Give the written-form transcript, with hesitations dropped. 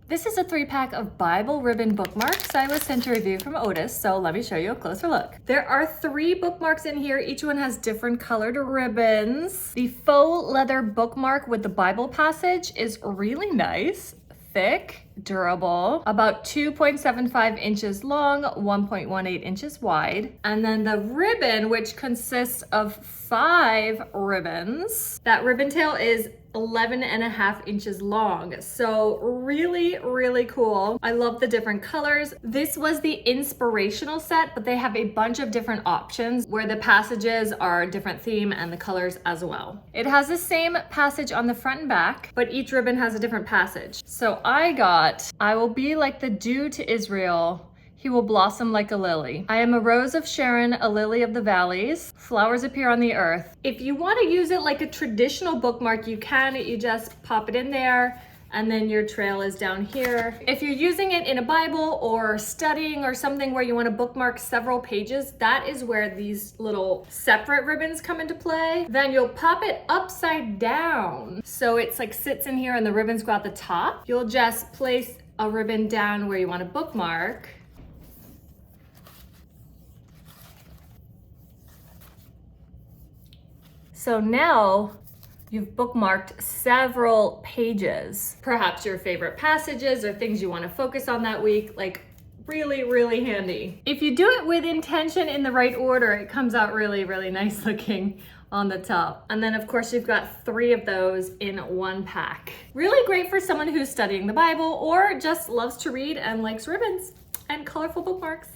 This is a 3-pack of Bible ribbon bookmarks I was sent to review from Outus, so let me show you a closer look. There are 3 bookmarks in here. Each one has different colored ribbons. The faux leather bookmark with the Bible passage is really nice. Thick, durable, about 2.75 inches long, 1.18 inches wide. And then the ribbon, which consists of 5 ribbons, that ribbon tail is 11.5 inches long. So really, really cool. I love the different colors. This was the inspirational set, but they have a bunch of different options where the passages are a different theme and the colors as well. It has the same passage on the front and back, but each ribbon has a different passage. So I will be like the dew to Israel. He will blossom like a lily. I am a rose of Sharon, a lily of the valleys. Flowers appear on the earth. If you want to use it like a traditional bookmark, you can. You just pop it in there and then your trail is down here. If you're using it in a Bible or studying or something where you want to bookmark several pages, that is where these little separate ribbons come into play. Then you'll pop it upside down. So it's like sits in here and the ribbons go out the top. You'll just place a ribbon down where you want to bookmark. So now you've bookmarked several pages, perhaps your favorite passages or things you want to focus on that week, like really, really handy. If you do it with intention in the right order, it comes out really, really nice looking on the top. And then of course you've got 3 of those in one pack. Really great for someone who's studying the Bible or just loves to read and likes ribbons and colorful bookmarks.